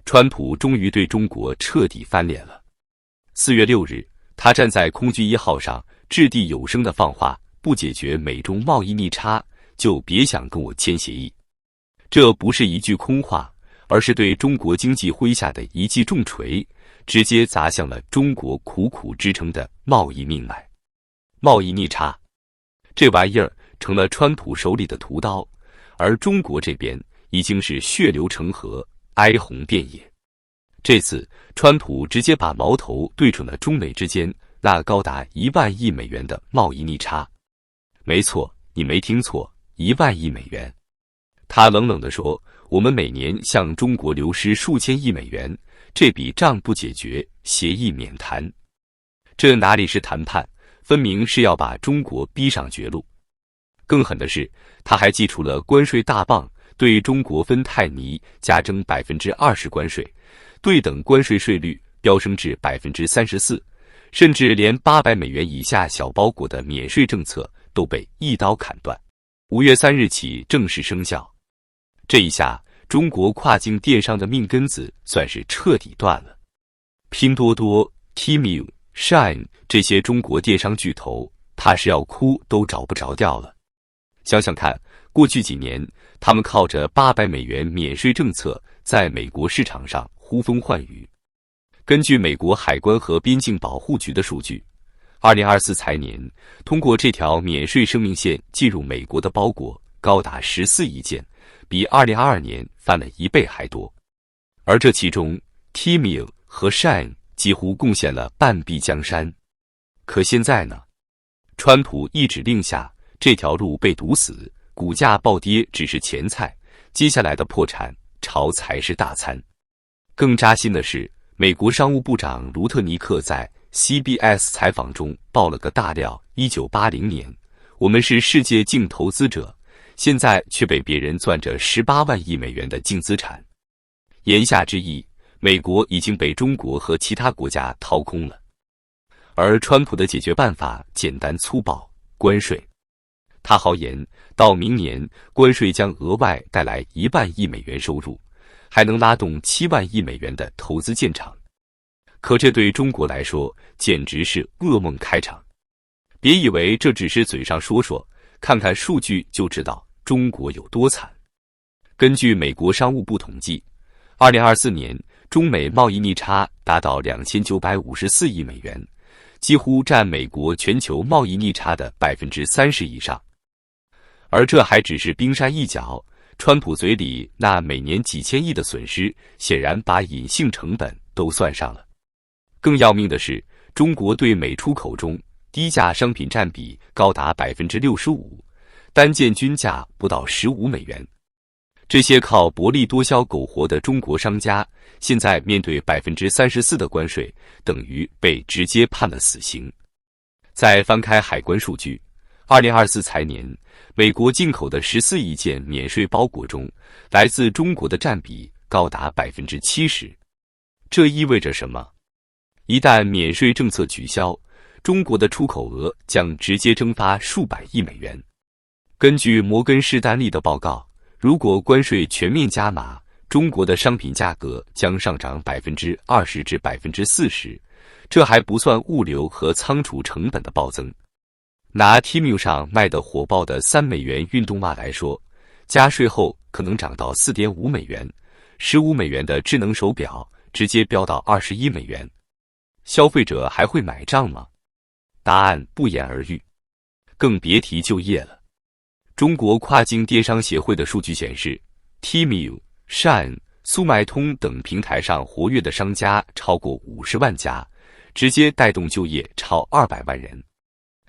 川普终于对中国彻底翻脸了。4月6日，他站在空军1号上，掷地有声地放话：不解决美中贸易逆差，就别想跟我签协议。这不是一句空话，而是对中国经济麾下的一记重锤，直接砸向了中国苦苦支撑的贸易命脉。贸易逆差，这玩意儿成了川普手里的屠刀，而中国这边已经是血流成河，哀鸿遍野。这次川普直接把矛头对准了中美之间那高达1万亿美元的贸易逆差。没错，你没听错，1万亿美元。他冷冷地说，我们每年向中国流失数千亿美元，这笔账不解决，协议免谈。这哪里是谈判，分明是要把中国逼上绝路。更狠的是，他还祭出了关税大棒，对中国芬太尼加征20%关税，对等关税税率飙升至34%，甚至连800美元以下小包裹的免税政策都被一刀砍断。5月3日起正式生效。这一下，中国跨境电商的命根子算是彻底断了。拼多多、Temu、Shine 这些中国电商巨头，怕是要哭都找不着调了。想想看，过去几年，他们靠着800美元免税政策，在美国市场上呼风唤雨。根据美国海关和边境保护局的数据，2024财年通过这条免税生命线进入美国的包裹高达14亿件，比2022年翻了1倍还多。而这其中 Temu 和 Shine 几乎贡献了半壁江山。可现在呢，川普一指令下，这条路被堵死，股价暴跌只是前菜，接下来的破产潮才是大餐。更扎心的是，美国商务部长卢特尼克在 CBS 采访中爆了个大料：1980年，我们是世界净投资者，现在却被别人攥着18万亿美元的净资产。言下之意，美国已经被中国和其他国家掏空了。而川普的解决办法简单粗暴，关税。他豪言，到明年关税将额外带来1万亿美元收入，还能拉动7万亿美元的投资建厂。可这对中国来说简直是噩梦开场。别以为这只是嘴上说说，看看数据就知道中国有多惨。根据美国商务部统计，2024年中美贸易逆差达到2954亿美元，几乎占美国全球贸易逆差的30%以上。而这还只是冰山一角，川普嘴里那每年几千亿的损失，显然把隐性成本都算上了。更要命的是，中国对美出口中低价商品占比高达65%，单件均价不到15美元。这些靠薄利多销苟活的中国商家，现在面对34%的关税，等于被直接判了死刑。再翻开海关数据，2024财年，美国进口的14亿件免税包裹中，来自中国的占比高达70%。这意味着什么？一旦免税政策取消，中国的出口额将直接蒸发数百亿美元。根据摩根士丹利的报告，如果关税全面加码，中国的商品价格将上涨20%至40%，这还不算物流和仓储成本的暴增。拿 Temu 上卖得火爆的3美元运动袜来说，加税后可能涨到4.5美元，15美元的智能手表直接飙到21美元。消费者还会买账吗？答案不言而喻，更别提就业了。中国跨境电商协会的数据显示 ，Temu、Shine、速卖通等平台上活跃的商家超过50万家，直接带动就业超200万人。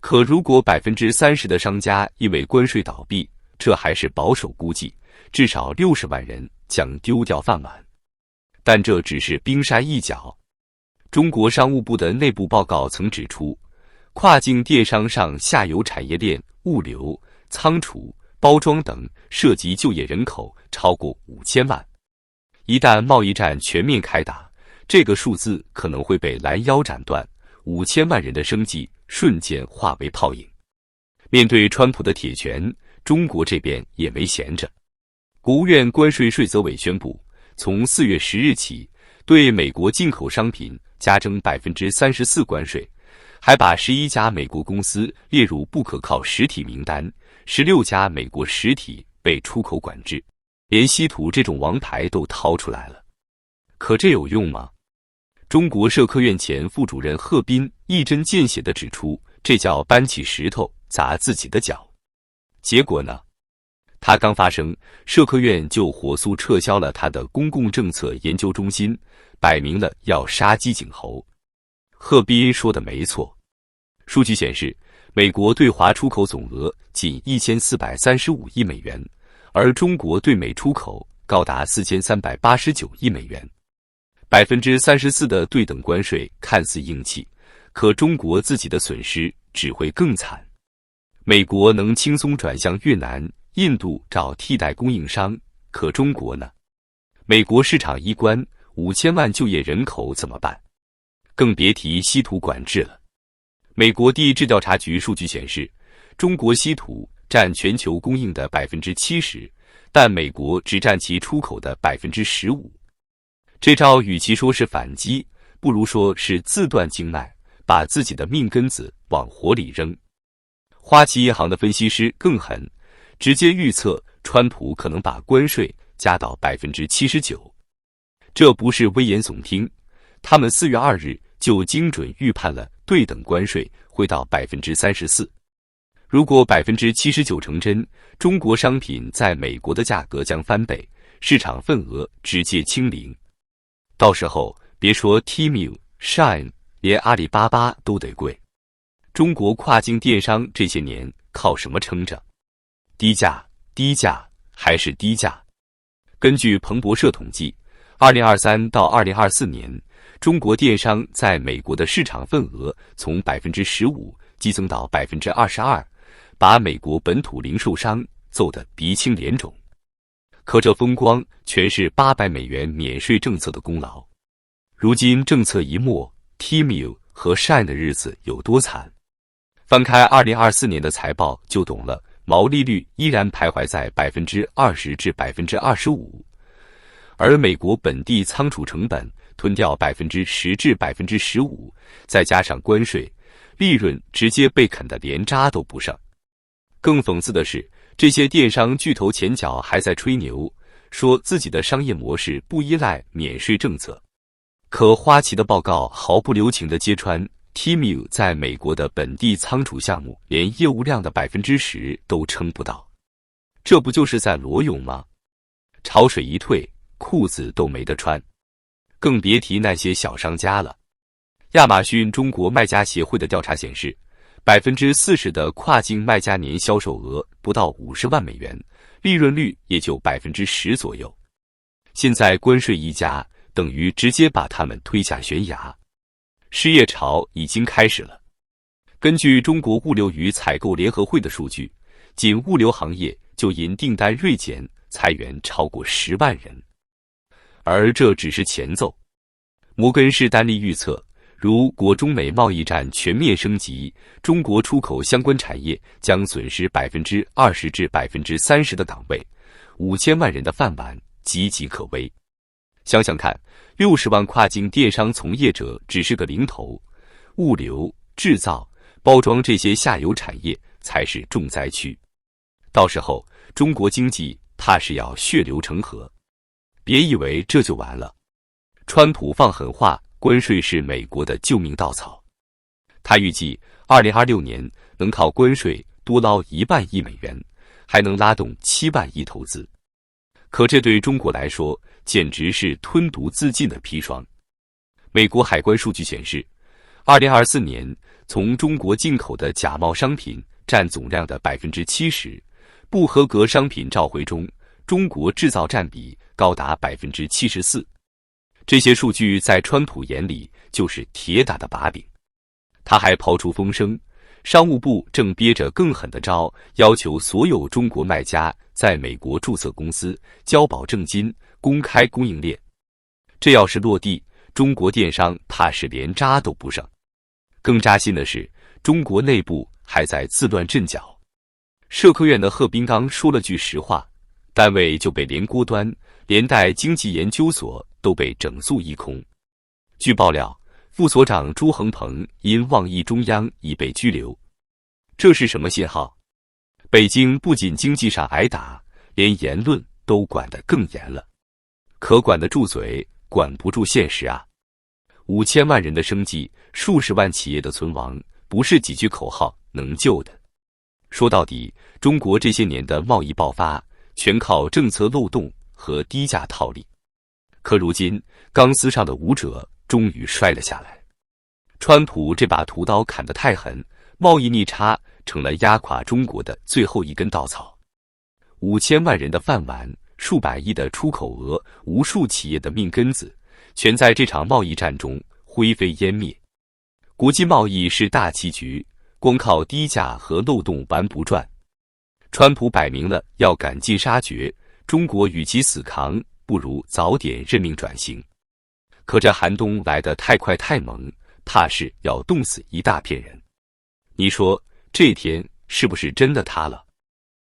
可如果30%的商家因为关税倒闭，这还是保守估计，至少60万人将丢掉饭碗。但这只是冰山一角。中国商务部的内部报告曾指出，跨境电商上下游产业链、物流、仓储、包装等涉及就业人口超过5000万。一旦贸易战全面开打，这个数字可能会被拦腰斩断，5000万人的生计瞬间化为泡影。面对川普的铁拳，中国这边也没闲着。国务院关税税则委宣布，从4月10日起，对美国进口商品加征34%关税，还把11家美国公司列入不可靠实体名单，16家美国实体被出口管制，连稀土这种王牌都掏出来了。可这有用吗？中国社科院前副主任贺斌一针见血地指出，这叫搬起石头砸自己的脚。结果呢？他刚发声，社科院就火速撤销了他的公共政策研究中心，摆明了要杀鸡儆猴。贺斌说的没错，数据显示，美国对华出口总额仅1435亿美元，而中国对美出口高达4389亿美元。34%的对等关税看似硬气，可中国自己的损失只会更惨。美国能轻松转向越南、印度找替代供应商，可中国呢？美国市场一关，5000万就业人口怎么办？更别提稀土管制了。美国地质调查局数据显示，中国稀土占全球供应的70%，但美国只占其出口的15%。这招与其说是反击，不如说是自断经脉，把自己的命根子往火里扔。花旗银行的分析师更狠，直接预测川普可能把关税加到79%。这不是危言耸听，他们4月2日就精准预判了对等关税会到34%。如果79%成真，中国商品在美国的价格将翻倍，市场份额直接清零。到时候别说 Temu、Shine， 连阿里巴巴都得贵。中国跨境电商这些年靠什么撑着？低价，低价，还是低价。根据彭博社统计，2023到2024年，中国电商在美国的市场份额从15%激增到22%，把美国本土零售商揍得鼻青脸肿。可这风光全是800美元免税政策的功劳。如今政策一没， Temu 和 Shine 的日子有多惨？翻开2024年的财报就懂了，毛利率依然徘徊在20%至25%，而美国本地仓储成本吞掉10%至15%，再加上关税，利润直接被啃得连渣都不剩。更讽刺的是，这些电商巨头前脚还在吹牛，说自己的商业模式不依赖免税政策。可花旗的报告毫不留情地揭穿 Temu 在美国的本地仓储项目连业务量的10%都撑不到。这不就是在裸泳吗？潮水一退，裤子都没得穿。更别提那些小商家了。亚马逊中国卖家协会的调查显示，40%的跨境卖家年销售额不到50万美元，利润率也就10%左右。现在关税一加，等于直接把他们推下悬崖，失业潮已经开始了。根据中国物流与采购联合会的数据，仅物流行业就因订单锐减，裁员超过10万人。而这只是前奏。摩根士丹利预测，如果中美贸易战全面升级，中国出口相关产业将损失20%至30%的岗位，5000万人的饭碗岌岌可危。想想看，60万跨境电商从业者只是个零头，物流、制造、包装这些下游产业才是重灾区。到时候中国经济怕是要血流成河。别以为这就完了，川普放狠话，关税是美国的救命稻草。他预计2026年能靠关税多捞1万亿美元，还能拉动7万亿投资。可这对中国来说简直是吞毒自尽的砒霜。美国海关数据显示，2024年从中国进口的假冒商品占总量的70%，不合格商品召回中，中国制造占比高达74%。这些数据在川普眼里就是铁打的把柄。他还抛出风声，商务部正憋着更狠的招，要求所有中国卖家在美国注册公司，交保证金，公开供应链。这要是落地，中国电商怕是连渣都不剩。更扎心的是，中国内部还在自乱阵脚。社科院的贺斌刚说了句实话，单位就被连锅端，连带经济研究所都被整肃一空。据爆料，副所长朱恒鹏因妄议中央已被拘留。这是什么信号？北京不仅经济上挨打，连言论都管得更严了。可管得住嘴，管不住现实啊！5000万人的生计，数十万企业的存亡，不是几句口号能救的。说到底，中国这些年的贸易爆发，全靠政策漏洞和低价套利。可如今，钢丝上的舞者终于摔了下来。川普这把屠刀砍得太狠，贸易逆差成了压垮中国的最后一根稻草。5000万人的饭碗，数百亿的出口额，无数企业的命根子，全在这场贸易战中灰飞烟灭。国际贸易是大棋局，光靠低价和漏洞玩不转。川普摆明了要赶尽杀绝，中国与其死扛，不如早点任命转型。可这寒冬来得太快太猛，怕是要冻死一大片人。你说这天是不是真的塌了？